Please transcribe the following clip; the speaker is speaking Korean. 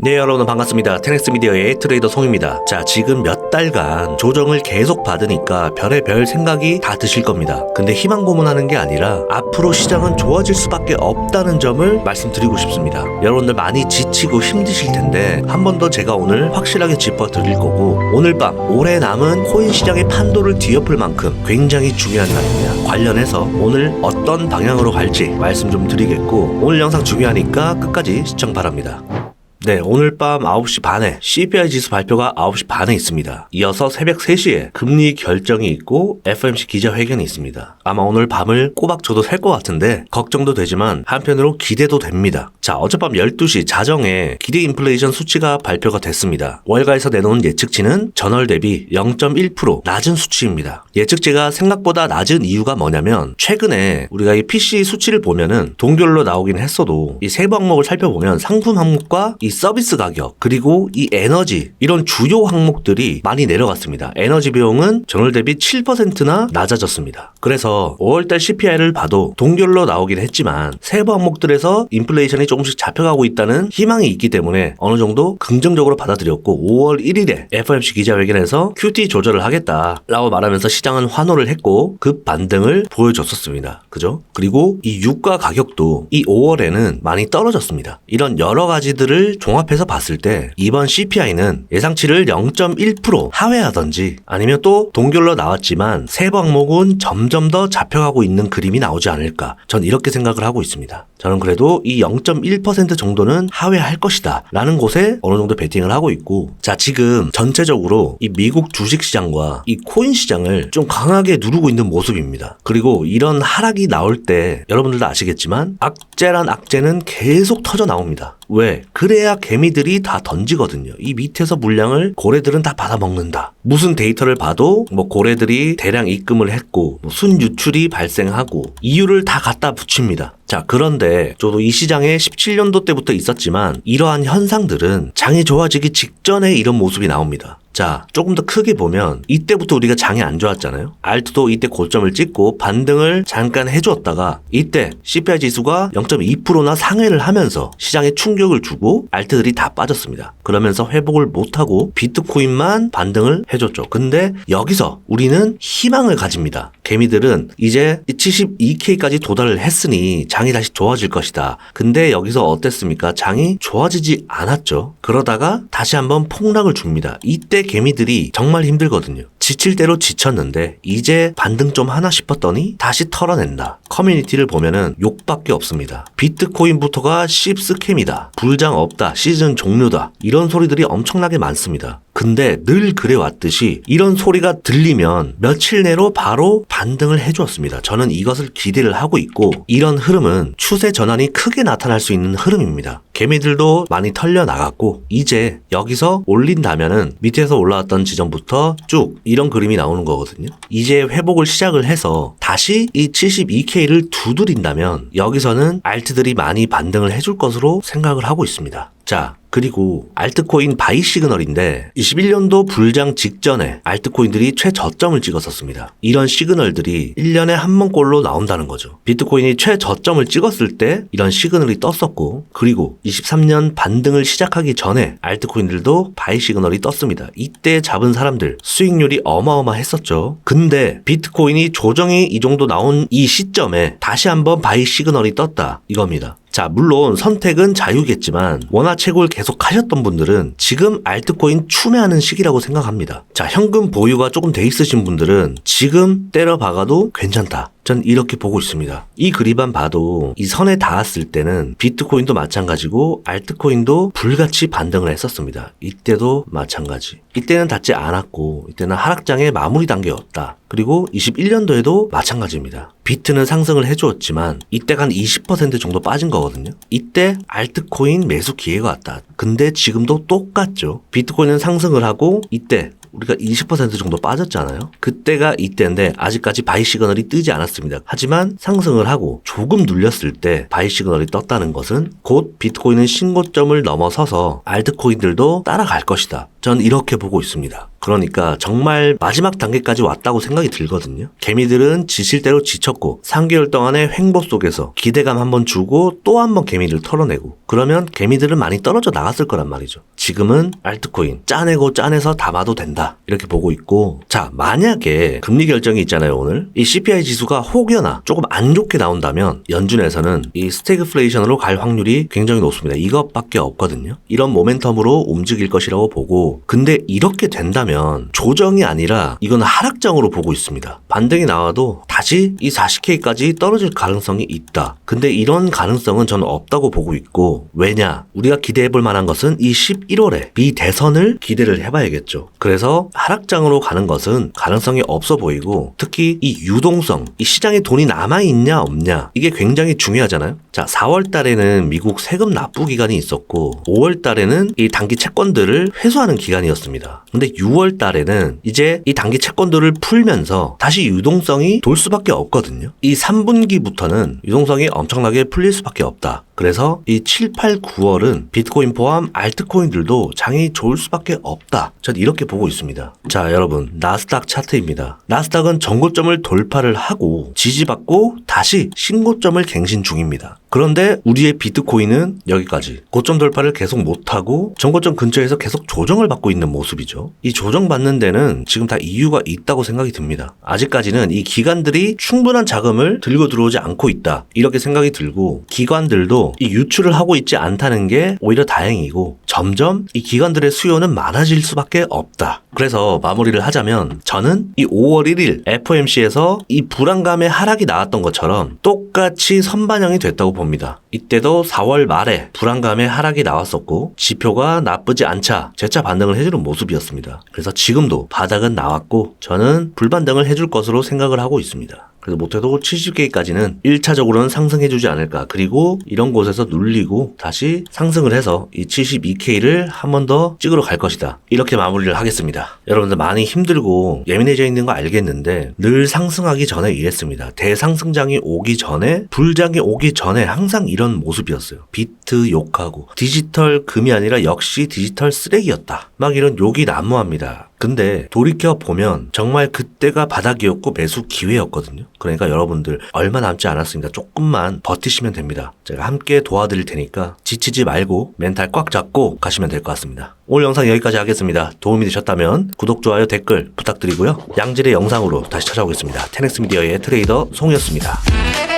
네, 여러분 반갑습니다. 테넥스 미디어의 트레이더 송입니다. 자, 지금 몇 달간 조정을 계속 받으니까 별의별 생각이 다 드실 겁니다. 근데 희망 고문하는 게 아니라 앞으로 시장은 좋아질 수밖에 없다는 점을 말씀드리고 싶습니다. 여러분들 많이 지치고 힘드실 텐데 한 번 더 제가 오늘 확실하게 짚어드릴 거고, 오늘 밤 올해 남은 코인 시장의 판도를 뒤엎을 만큼 굉장히 중요한 날입니다. 관련해서 오늘 어떤 방향으로 갈지 말씀 좀 드리겠고, 오늘 영상 중요하니까 끝까지 시청 바랍니다. 네, 오늘 밤 9시 반에 CPI 지수 발표가 9시 반에 있습니다. 이어서 새벽 3시에 금리 결정이 있고 FOMC 기자회견이 있습니다. 아마 오늘 밤을 꼬박 저도 셀 것 같은데 걱정도 되지만 한편으로 기대도 됩니다. 자, 어젯밤 12시 자정에 기대 인플레이션 수치가 발표가 됐습니다. 월가에서 내놓은 예측치는 전월 대비 0.1% 낮은 수치입니다. 예측치가 생각보다 낮은 이유가 뭐냐면, 최근에 우리가 이 PC 수치를 보면은 동결로 나오긴 했어도 이 세부 항목을 살펴보면 상품 항목과 이 서비스 가격, 그리고 이 에너지, 이런 주요 항목들이 많이 내려갔습니다. 에너지 비용은 전월 대비 7%나 낮아졌습니다. 그래서 5월달 CPI를 봐도 동결로 나오긴 했지만 세부 항목들에서 인플레이션이 조금씩 잡혀가고 있다는 희망이 있기 때문에 어느 정도 긍정적으로 받아들였고, 5월 1일에 FOMC 기자회견에서 QT 조절을 하겠다라고 말하면서 시장은 환호를 했고 급 반등을 보여줬었습니다. 그죠? 그리고 이 유가 가격도 이 5월에는 많이 떨어졌습니다. 이런 여러 가지들을 종합해서 봤을 때 이번 CPI는 예상치를 0.1% 하회하던지, 아니면 또 동결로 나왔지만 세부 항목은 점점 더 잡혀가고 있는 그림이 나오지 않을까, 전 이렇게 생각을 하고 있습니다. 저는 그래도 이 0.1% 정도는 하회할 것이다 라는 곳에 어느 정도 베팅을 하고 있고, 자, 지금 전체적으로 이 미국 주식시장과 이 코인 시장을 좀 강하게 누르고 있는 모습입니다. 그리고 이런 하락이 나올 때 여러분들도 아시겠지만 악재란 악재는 계속 터져 나옵니다. 왜? 그래야 개미들이 다 던지거든요. 이 밑에서 물량을 고래들은 다 받아먹는다. 무슨 데이터를 봐도 뭐 고래들이 대량 입금을 했고 뭐 순유출이 발생하고 이유를 다 갖다 붙입니다. 자, 그런데 저도 이 시장에 17년도 때부터 있었지만 이러한 현상들은 장이 좋아지기 직전에 이런 모습이 나옵니다. 자, 조금 더 크게 보면 이때부터 우리가 장이 안 좋았잖아요. 알트도 이때 고점을 찍고 반등을 잠깐 해주었다가 이때 CPI 지수가 0.2%나 상회를 하면서 시장에 충격을 주고 알트들이 다 빠졌습니다. 그러면서 회복을 못하고 비트코인만 반등을 해줬죠. 근데 여기서 우리는 희망을 가집니다. 개미들은 이제 72K까지 도달을 했으니 장이 다시 좋아질 것이다. 근데 여기서 어땠습니까? 장이 좋아지지 않았죠. 그러다가 다시 한번 폭락을 줍니다. 이때 개미들이 정말 힘들거든요. 지칠 대로 지쳤는데 이제 반등 좀 하나 싶었더니 다시 털어낸다. 커뮤니티를 보면은 욕밖에 없습니다. 비트코인부터가 씹스캠이다, 불장 없다, 시즌 종료다, 이런 소리들이 엄청나게 많습니다. 근데 늘 그래왔듯이 이런 소리가 들리면 며칠 내로 바로 반등을 해주었습니다. 저는 이것을 기대를 하고 있고, 이런 흐름은 추세 전환이 크게 나타날 수 있는 흐름입니다. 개미들도 많이 털려나갔고 이제 여기서 올린다면은 밑에서 올라왔던 지점부터 쭉 이런 그림이 나오는 거거든요. 이제 회복을 시작을 해서 다시 이 72K를 두드린다면 여기서는 알트들이 많이 반등을 해줄 것으로 생각을 하고 있습니다. 자, 그리고 알트코인 바이 시그널인데 21년도 불장 직전에 알트코인들이 최저점을 찍었었습니다. 이런 시그널들이 1년에 한 번꼴로 나온다는 거죠. 비트코인이 최저점을 찍었을 때 이런 시그널이 떴었고, 그리고 23년 반등을 시작하기 전에 알트코인들도 바이 시그널이 떴습니다. 이때 잡은 사람들 수익률이 어마어마했었죠. 근데 비트코인이 조정이 이 정도 나온 이 시점에 다시 한번 바이 시그널이 떴다 이겁니다. 자, 물론 선택은 자유겠지만 원화채굴 계속 하셨던 분들은 지금 알트코인 추매하는 시기라고 생각합니다. 자, 현금 보유가 조금 돼 있으신 분들은 지금 때려 박아도 괜찮다, 전 이렇게 보고 있습니다. 이 그림만 봐도 이 선에 닿았을 때는 비트코인도 마찬가지고 알트코인도 불같이 반등을 했었습니다. 이때도 마찬가지. 이때는 닿지 않았고 이때는 하락장의 마무리 단계였다. 그리고 21년도에도 마찬가지입니다. 비트는 상승을 해주었지만 이때가 한 20% 정도 빠진 거거든요. 이때 알트코인 매수 기회가 왔다. 근데 지금도 똑같죠. 비트코인은 상승을 하고 이때 우리가 20% 정도 빠졌잖아요. 그때가 이때인데 아직까지 바이 시그널이 뜨지 않았습니다. 하지만 상승을 하고 조금 눌렸을 때 바이 시그널이 떴다는 것은 곧 비트코인은 신고점을 넘어서서 알트코인들도 따라갈 것이다. 전 이렇게 보고 있습니다. 그러니까 정말 마지막 단계까지 왔다고 생각이 들거든요. 개미들은 지칠 대로 지쳤고 3개월 동안의 횡보 속에서 기대감 한번 주고 또 한번 개미를 털어내고 그러면 개미들은 많이 떨어져 나갔을 거란 말이죠. 지금은 알트코인 짜내고 짜내서 담아도 된다. 이렇게 보고 있고 자 만약에 금리 결정이 있잖아요. 오늘 이 CPI 지수가 혹여나 조금 안 좋게 나온다면 연준에서는 이 스태그플레이션으로 갈 확률이 굉장히 높습니다. 이것밖에 없거든요. 이런 모멘텀으로 움직일 것이라고 보고 근데 이렇게 된다면 조정이 아니라 이건 하락장으로 보고 있습니다. 반등이 나와도 다시 이 40K까지 떨어질 가능성이 있다. 근데 이런 가능성은 저는 없다고 보고 있고 왜냐? 우리가 기대해볼 만한 것은 이 11월에 미 대선을 기대를 해봐야겠죠. 그래서 하락장으로 가는 것은 가능성이 없어 보이고 특히 이 유동성, 이 시장에 돈이 남아있냐 없냐 이게 굉장히 중요하잖아요. 자 4월 달에는 미국 세금 납부 기간이 있었고 5월 달에는 이 단기 채권들을 회수하는 기간이었습니다. 근데 6월 달에는 이제 이 단기 채권들을 풀면서 다시 유동성이 돌 수밖에 없거든요. 이 3분기부터는 유동성이 엄청나게 풀릴 수밖에 없다. 그래서 이 7, 8, 9월은 비트코인 포함 알트코인들도 장이 좋을 수밖에 없다. 전 이렇게 보고 있습니다. 자 여러분 나스닥 차트입니다. 나스닥은 전고점을 돌파를 하고 지지받고 다시 신고점을 갱신 중입니다. 그런데 우리의 비트코인은 여기까지 고점 돌파를 계속 못하고 전고점 근처에서 계속 조정을 받고 있는 모습이죠. 이 조정받는 데는 지금 다 이유가 있다고 생각이 듭니다. 아직까지는 이 기관들이 충분한 자금을 들고 들어오지 않고 있다. 이렇게 생각이 들고 기관들도 이 유출을 하고 있지 않다는 게 오히려 다행이고 점점 이 기관들의 수요는 많아질 수밖에 없다. 그래서 마무리를 하자면 저는 이 5월 1일 FOMC에서 이 불안감의 하락이 나왔던 것처럼 똑같이 선반영이 됐다고 봅니다. 이때도 4월 말에 불안감의 하락이 나왔었고 지표가 나쁘지 않자 재차 반등을 해주는 모습이었습니다. 그래서 지금도 바닥은 나왔고 저는 불반등을 해줄 것으로 생각을 하고 있습니다. 그래서 못해도 70K까지는 1차적으로는 상승해주지 않을까. 그리고 이런 곳에서 눌리고 다시 상승을 해서 이 72K를 한 번 더 찍으러 갈 것이다. 이렇게 마무리를 하겠습니다. 여러분들 많이 힘들고 예민해져 있는 거 알겠는데 늘 상승하기 전에 이랬습니다. 대상승장이 오기 전에 불장이 오기 전에 항상 이런 모습이었어요. 비트 욕하고 디지털 금이 아니라 역시 디지털 쓰레기였다. 막 이런 욕이 난무합니다. 근데 돌이켜보면 정말 그때가 바닥이었고 매수 기회였거든요. 그러니까 여러분들 얼마 남지 않았습니다. 조금만 버티시면 됩니다. 제가 함께 도와드릴 테니까 지치지 말고 멘탈 꽉 잡고 가시면 될 것 같습니다. 오늘 영상 여기까지 하겠습니다. 도움이 되셨다면 구독, 좋아요, 댓글 부탁드리고요. 양질의 영상으로 다시 찾아오겠습니다. 테넥스 미디어의 트레이더 송이었습니다.